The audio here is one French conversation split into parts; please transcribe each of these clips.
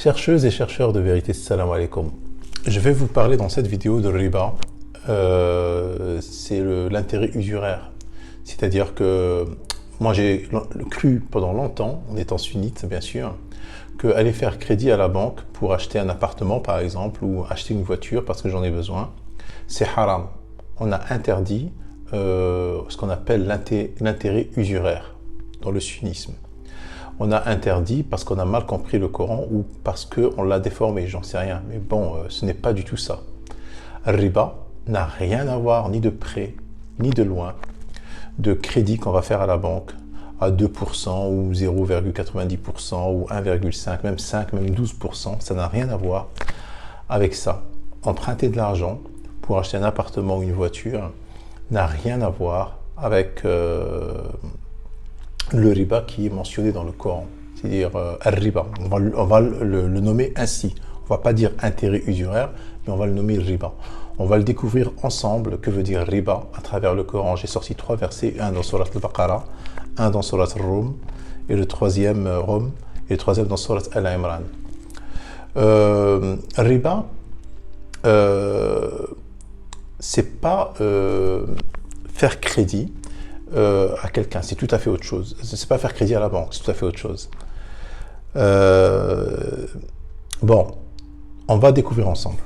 Chercheuses et chercheurs de vérité, salam alaikum. Je vais vous parler dans cette vidéo de riba. C'est l'intérêt usuraire. C'est-à-dire que moi j'ai cru pendant longtemps, en étant sunnite bien sûr, qu'aller faire crédit à la banque pour acheter un appartement par exemple ou acheter une voiture parce que j'en ai besoin, c'est haram. On a interdit ce qu'on appelle l'intérêt usuraire dans le sunnisme. On a interdit parce qu'on a mal compris le Coran ou parce qu'on l'a déformé, j'en sais rien. Mais bon, ce n'est pas du tout ça. Riba n'a rien à voir ni de près, ni de loin, de crédit qu'on va faire à la banque à 2% ou 0,90% ou 1,5%, même 5%, même 12%. Ça n'a rien à voir avec ça. Emprunter de l'argent pour acheter un appartement ou une voiture n'a rien à voir avec le riba qui est mentionné dans le Coran, c'est-à-dire al-riba. On va le nommer ainsi. On ne va pas dire intérêt usuraire, mais on va le nommer riba. On va le découvrir ensemble, que veut dire riba à travers le Coran. J'ai sorti 3 versets, un dans Surat al-Baqarah, un dans Surat al-Rum, et le troisième Rum, et le troisième dans Surat al-Imran. Riba, c'est pas faire crédit à quelqu'un, c'est tout à fait autre chose. C'est pas faire crédit à la banque, c'est tout à fait autre chose. Bon, on va découvrir ensemble.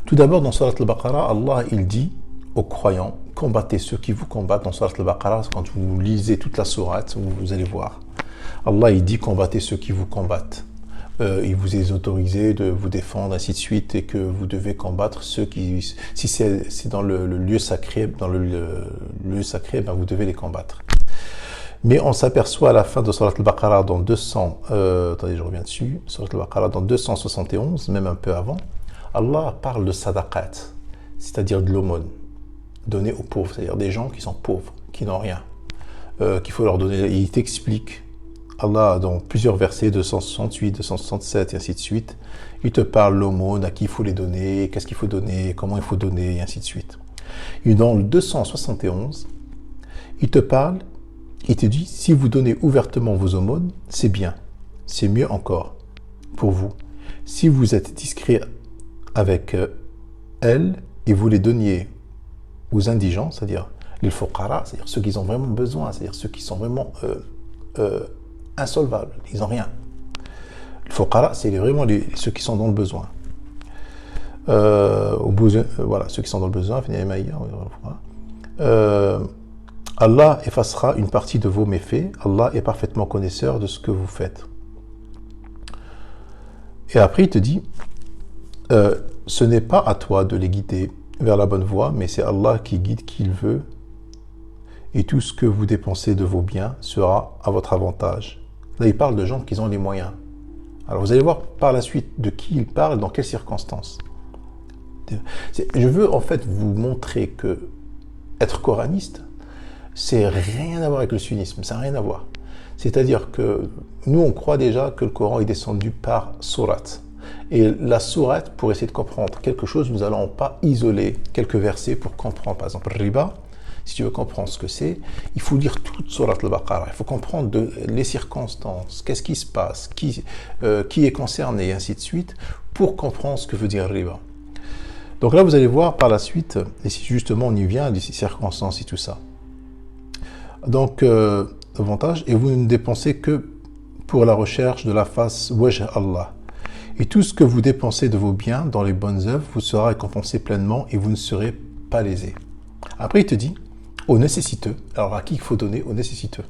Tout d'abord, dans Surat al-Baqarah, Allah il dit aux croyants, combattez ceux qui vous combattent. Dans Surat al-Baqarah, quand vous lisez toute la sourate, vous allez voir. Allah il dit combattez ceux qui vous combattent. Il vous est autorisé de vous défendre, ainsi de suite, et que vous devez combattre ceux qui, si c'est dans le lieu sacré, ben vous devez les combattre. Mais on s'aperçoit à la fin de Surat al-Baqarah dans 200, attendez, je reviens dessus, Surat al-Baqarah dans 271, même un peu avant, Allah parle de sadaqat, c'est-à-dire de l'aumône, donnée aux pauvres, c'est-à-dire des gens qui sont pauvres, qui n'ont rien, qu'il faut leur donner. Il t'explique. Allah, dans plusieurs versets, 268, 267, et ainsi de suite, il te parle l'aumône, à qui il faut les donner, qu'est-ce qu'il faut donner, comment il faut donner, et ainsi de suite. Et dans le 271, il te parle, il te dit, si vous donnez ouvertement vos aumônes, c'est bien, c'est mieux encore pour vous. Si vous êtes discret avec elles et vous les donniez aux indigents, c'est-à-dire les fuqara, c'est-à-dire ceux qui ont vraiment besoin, c'est-à-dire ceux qui sont vraiment insolvables, ils n'ont rien. Le fuqara, c'est vraiment ceux qui sont dans le besoin. Voilà, ceux qui sont dans le besoin, Allah effacera une partie de vos méfaits. Allah est parfaitement connaisseur de ce que vous faites. Et après, il te dit, ce n'est pas à toi de les guider vers la bonne voie, mais c'est Allah qui guide qui il veut. Et tout ce que vous dépensez de vos biens sera à votre avantage. Là, il parle de gens qui ont les moyens. Alors, vous allez voir par la suite de qui il parle, dans quelles circonstances. Je veux en fait vous montrer que être coraniste, c'est rien à voir avec le sunnisme, ça n'a rien à voir. C'est-à-dire que nous, on croit déjà que le Coran est descendu par sourate. Et la sourate, pour essayer de comprendre quelque chose, nous n'allons pas isoler quelques versets pour comprendre. Par exemple, riba. Si tu veux comprendre ce que c'est, il faut lire toute Surat al-Baqarah. Il faut comprendre les circonstances, qu'est-ce qui se passe, qui est concerné, et ainsi de suite, pour comprendre ce que veut dire riba. Donc là, vous allez voir par la suite, et si justement on y vient, des circonstances et tout ça. Donc, avantage, et vous ne dépensez que pour la recherche de la face wajh Allah. Et tout ce que vous dépensez de vos biens dans les bonnes œuvres vous sera récompensé pleinement et vous ne serez pas lésés. Après, il te dit, aux nécessiteux. Alors, à qui il faut donner? Aux nécessiteux.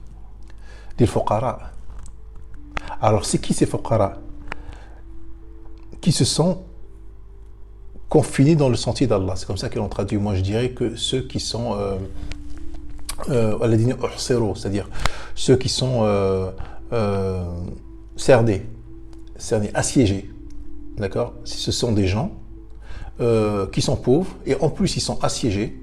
Des fuqara. Alors, c'est qui ces fuqara? Qui se sont confinés dans le sentier d'Allah. C'est comme ça qu'ils l'ont traduit. Moi, je dirais que ceux qui sont c'est-à-dire ceux qui sont cernés, assiégés. D'accord? Ce sont des gens qui sont pauvres et en plus ils sont assiégés.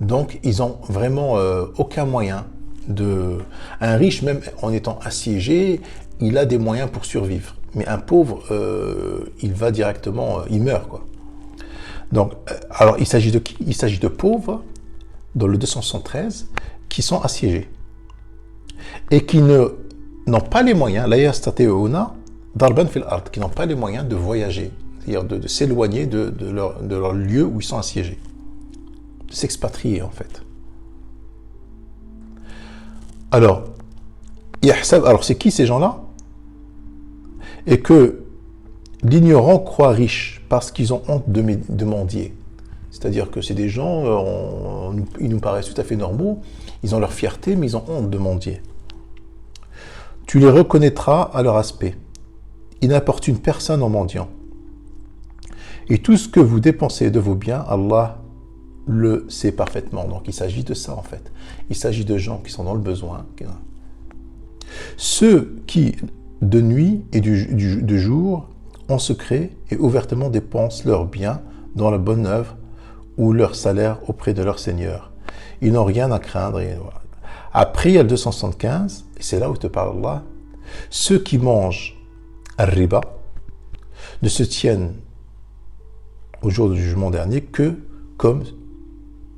Donc, ils n'ont vraiment aucun moyen de... Un riche, même en étant assiégé, il a des moyens pour survivre. Mais un pauvre, il va directement... il meurt, quoi. Donc, alors, il s'agit de qui? Il s'agit de pauvres, dans le 273, qui sont assiégés. Et qui n'ont pas les moyens, la yastate'una, darban fil ard, qui n'ont pas les moyens de voyager, c'est-à-dire de s'éloigner de leur lieu où ils sont assiégés, de s'expatrier en fait. Alors c'est qui ces gens-là? Et que l'ignorant croit riche parce qu'ils ont honte de mendier. C'est-à-dire que c'est des gens, ils nous paraissent tout à fait normaux, ils ont leur fierté, mais ils ont honte de mendier. Tu les reconnaîtras à leur aspect. Ils n'importunent personne en mendiant. Et tout ce que vous dépensez de vos biens, Allah le sait parfaitement. Donc il s'agit de ça en fait. Il s'agit de gens qui sont dans le besoin. Ceux qui, de nuit et de jour, en secret et ouvertement dépensent leurs biens dans la bonne œuvre ou leur salaire auprès de leur Seigneur. Ils n'ont rien à craindre. Et voilà. Après, il y a le 275, et c'est là où te parle Allah. Ceux qui mangent al-riba ne se tiennent au jour du jugement dernier que comme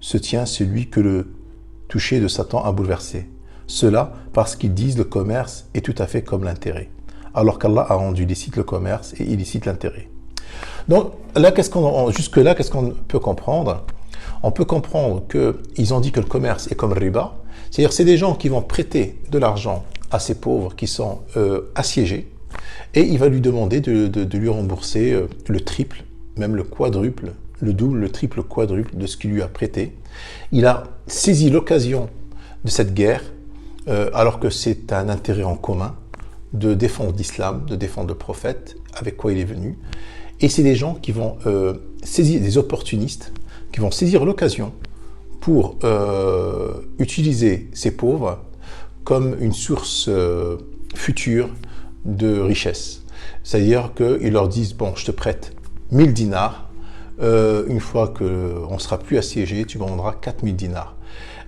se tient celui que le toucher de Satan a bouleversé. Cela parce qu'ils disent le commerce est tout à fait comme l'intérêt, alors qu'Allah a rendu licite le commerce et illicite l'intérêt. Donc là, jusque-là, qu'est-ce qu'on peut comprendre? On peut comprendre qu'ils ont dit que le commerce est comme riba, c'est-à-dire c'est des gens qui vont prêter de l'argent à ces pauvres qui sont assiégés, et il va lui demander de lui rembourser le triple, même le quadruple, le double, le triple, le quadruple de ce qu'il lui a prêté. Il a saisi l'occasion de cette guerre, alors que c'est un intérêt en commun, de défendre l'islam, de défendre le prophète, avec quoi il est venu. Et c'est des gens qui vont saisir, des opportunistes, qui vont saisir l'occasion pour utiliser ces pauvres comme une source future de richesse. C'est-à-dire qu'ils leur disent, bon, je te prête 1000 dinars, une fois qu'on ne sera plus assiégé, tu me rendras 4000 dinars.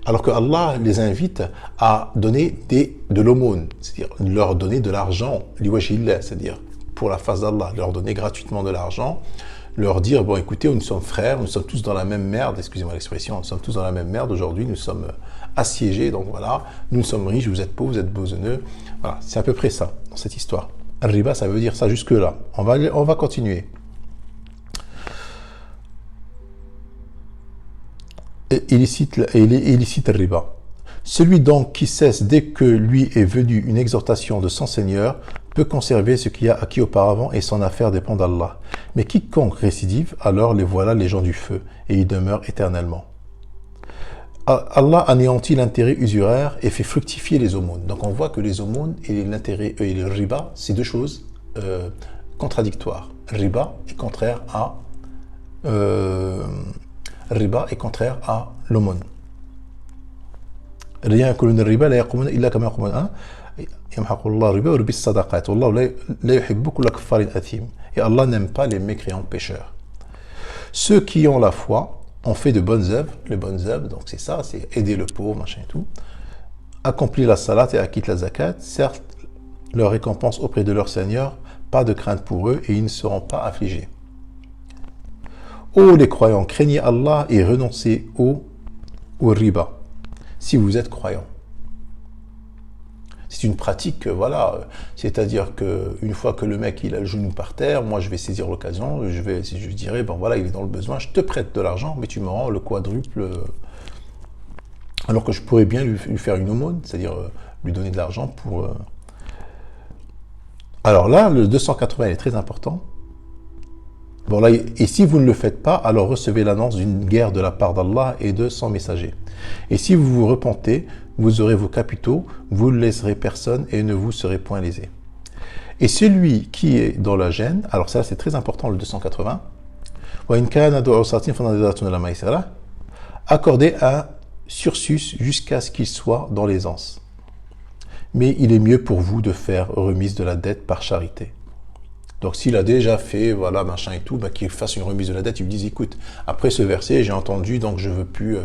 Alors que Allah les invite à donner de l'aumône, c'est-à-dire leur donner de l'argent, liwajhillah, c'est-à-dire pour la face d'Allah, leur donner gratuitement de l'argent, leur dire, bon écoutez, nous sommes frères, nous sommes tous dans la même merde, excusez-moi l'expression, nous sommes tous dans la même merde, aujourd'hui nous sommes assiégés, donc voilà, nous sommes riches, vous êtes pauvres, vous êtes besogneux, voilà, c'est à peu près ça, dans cette histoire. Al-riba, ça veut dire ça jusque-là, on va continuer. Illicite al-riba. Celui donc qui cesse dès que lui est venu une exhortation de son Seigneur peut conserver ce qu'il a acquis auparavant et son affaire dépend d'Allah. Mais quiconque récidive, alors les voilà les gens du feu et ils demeurent éternellement. Allah anéantit l'intérêt usuraire et fait fructifier les aumônes. Donc on voit que les aumônes et l'intérêt et le riba, c'est deux choses contradictoires. Riba est contraire à l'aumône. Rien que le riba la yaqumuna illa kama yaqumuna yamhaqu Allah riba wa yurbi as-sadaqat wallahu la yuhibbu kulla kaffarin athim. Et Allah n'aime pas les mécréants pécheurs. Ceux qui ont la foi ont fait de bonnes œuvres, les bonnes œuvres, donc c'est ça, c'est aider le pauvre, machin et tout, accomplir la salat et acquitter la zakat, certes, leur récompense auprès de leur Seigneur, pas de crainte pour eux et ils ne seront pas affligés. Ô les croyants, craignez Allah et renoncez au riba, si vous êtes croyants. C'est une pratique, voilà, c'est-à-dire qu'une fois que le mec il a le genou par terre, moi je vais saisir l'occasion, je dirais, bon voilà, il est dans le besoin, je te prête de l'argent, mais tu me rends le quadruple, alors que je pourrais bien lui faire une aumône, c'est-à-dire lui donner de l'argent pour... Alors là, le 280 est très important. Bon là, et si vous ne le faites pas, alors recevez l'annonce d'une guerre de la part d'Allah et de son messager. Et si vous vous repentez, vous aurez vos capitaux, vous ne laisserez personne et ne vous serez point lésés. Et celui qui est dans la gêne, alors ça c'est très important le 280, accordez un sursus jusqu'à ce qu'il soit dans l'aisance. Mais il est mieux pour vous de faire remise de la dette par charité. Donc s'il a déjà fait, voilà, machin et tout, bah, qu'il fasse une remise de la dette, il lui dit, écoute, après ce verset, j'ai entendu, donc je veux plus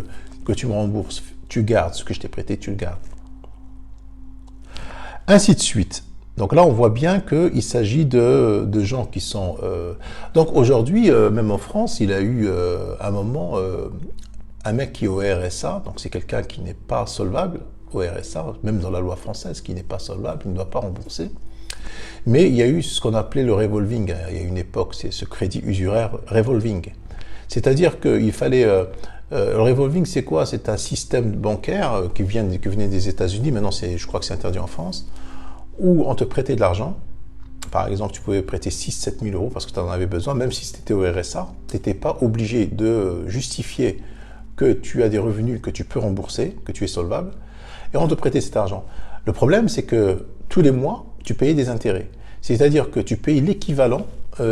que tu me rembourses, tu gardes ce que je t'ai prêté, tu le gardes. Ainsi de suite. Donc là, on voit bien qu'il s'agit de gens qui sont... Donc aujourd'hui, même en France, il a eu un moment, un mec qui est au RSA, donc c'est quelqu'un qui n'est pas solvable au RSA, même dans la loi française, qui n'est pas solvable, il ne doit pas rembourser. Mais il y a eu ce qu'on appelait le revolving. Il y a une époque, c'est ce crédit usuraire revolving. C'est-à-dire qu'il fallait... le revolving, c'est quoi? C'est un système bancaire qui venait des États-Unis. Maintenant, je crois que c'est interdit en France. Où on te prêtait de l'argent. Par exemple, tu pouvais prêter 6-7 000 euros parce que tu en avais besoin. Même si c'était au RSA, tu n'étais pas obligé de justifier que tu as des revenus que tu peux rembourser, que tu es solvable. Et on te prêtait cet argent. Le problème, c'est que tous les mois, tu payais des intérêts. C'est-à-dire que tu payes l'équivalent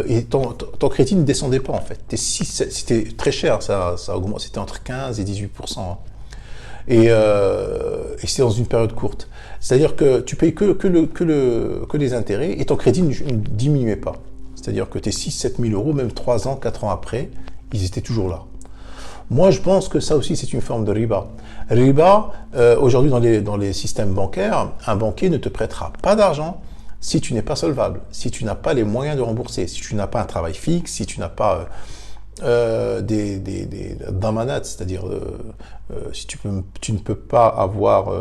et ton crédit ne descendait pas en fait. C'était très cher, ça augmente, c'était entre 15 et 18%. Hein. Et c'est dans une période courte. C'est-à-dire que tu payes que les intérêts et ton crédit ne diminuait pas. C'est-à-dire que tes 6-7 000 euros, même 3 ans, 4 ans après, ils étaient toujours là. Moi, je pense que ça aussi, c'est une forme de riba. Riba, aujourd'hui, dans les systèmes bancaires, un banquier ne te prêtera pas d'argent si tu n'es pas solvable, si tu n'as pas les moyens de rembourser, si tu n'as pas un travail fixe, si tu n'as pas des damanats, c'est-à-dire si tu ne peux pas avoir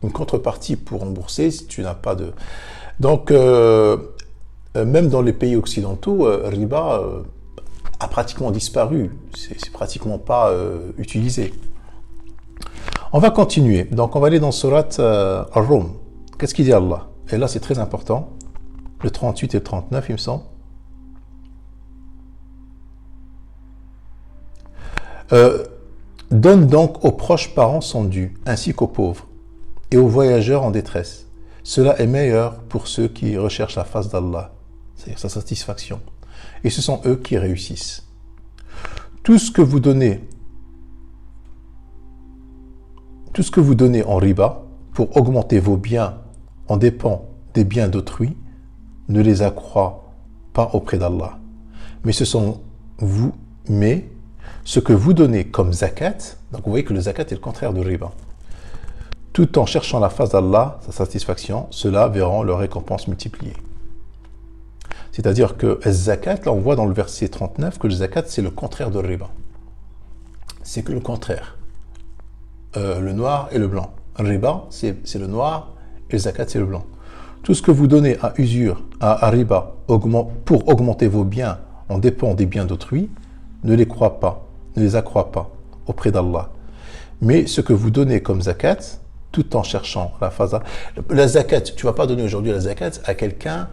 une contrepartie pour rembourser, si tu n'as pas de... Donc, même dans les pays occidentaux, riba a pratiquement disparu, c'est pratiquement pas utilisé. On va continuer, donc on va aller dans Surat Ar-Rum. Qu'est-ce qu'il dit Allah? Et là c'est très important, le 38 et le 39 il me semble. Donne donc aux proches parents son dû, ainsi qu'aux pauvres, et aux voyageurs en détresse. Cela est meilleur pour ceux qui recherchent la face d'Allah, c'est-à-dire sa satisfaction. Et ce sont eux qui réussissent. Tout ce que vous donnez en riba pour augmenter vos biens en dépend des biens d'autrui, ne les accroît pas auprès d'Allah. Mais ce que vous donnez comme zakat, donc vous voyez que le zakat est le contraire de riba, tout en cherchant la face d'Allah, sa satisfaction, ceux-là verront leur récompense multipliée. C'est-à-dire que le zakat, là on voit dans le verset 39 que le zakat c'est le contraire de riba. C'est que le contraire. Le noir et le blanc. Riba, c'est le noir et le zakat, c'est le blanc. Tout ce que vous donnez à usure, à riba, pour augmenter vos biens en dépend des biens d'autrui, ne les accroît pas auprès d'Allah. Mais ce que vous donnez comme zakat, tout en cherchant la face d'Allah. La zakat, tu ne vas pas donner aujourd'hui la zakat à quelqu'un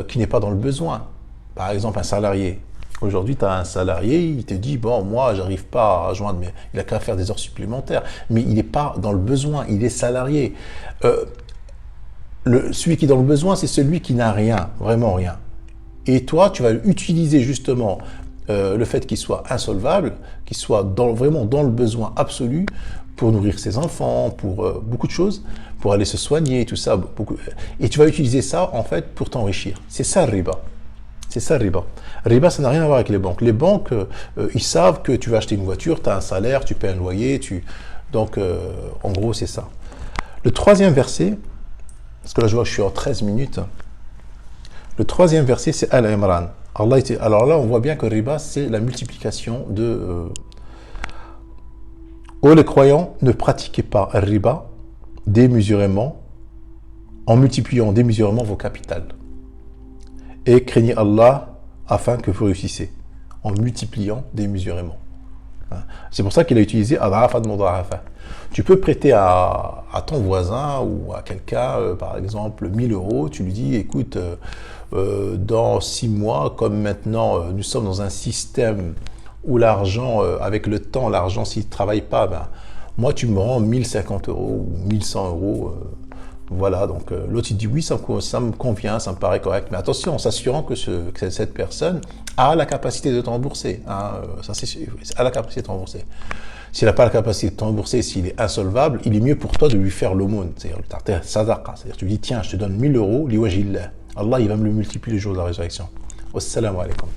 qui n'est pas dans le besoin. Par exemple, un salarié. Aujourd'hui, tu as un salarié, il te dit, bon, moi, j'arrive pas à joindre, mais il a qu'à faire des heures supplémentaires. Mais il n'est pas dans le besoin, il est salarié. Celui qui est dans le besoin, c'est celui qui n'a rien, vraiment rien. Et toi, tu vas utiliser justement le fait qu'il soit insolvable, qu'il soit vraiment dans le besoin absolu pour nourrir ses enfants, pour beaucoup de choses, pour aller se soigner, tout ça. Et tu vas utiliser ça, en fait, pour t'enrichir. C'est ça, le riba. C'est ça, le riba. Riba, ça n'a rien à voir avec les banques. Les banques, ils savent que tu vas acheter une voiture, tu as un salaire, tu paies un loyer, donc, en gros, c'est ça. Le troisième verset, parce que là, je vois que je suis en 13 minutes. Le troisième verset, c'est Al-Imran. Alors là, on voit bien que riba, c'est la multiplication de... Ô les croyants, ne pratiquez pas riba démesurément, en multipliant démesurément vos capitales. Et craignez Allah afin que vous réussissez, en multipliant démesurément. C'est pour ça qu'il a utilisé Ad'afa de Mud'afa. Tu peux prêter à ton voisin ou à quelqu'un, par exemple, 1000 euros, tu lui dis, écoute, dans 6 mois, comme maintenant nous sommes dans un système où l'argent, avec le temps, l'argent, s'il ne travaille pas, moi tu me rends 1050 euros ou 1100 euros. Voilà, donc l'autre il dit oui, ça me convient, ça me paraît correct. Mais attention, en s'assurant que cette personne a la capacité de te rembourser. Ça c'est a la capacité de te rembourser. S'il n'a pas la capacité de te rembourser, s'il est insolvable, il est mieux pour toi de lui faire l'aumône, c'est-à-dire sadaqa. C'est-à-dire tu lui dis tiens, je te donne 1000 euros, liwajillah. Allah il va me le multiplier le jour de la résurrection. Wassalamu alaikum.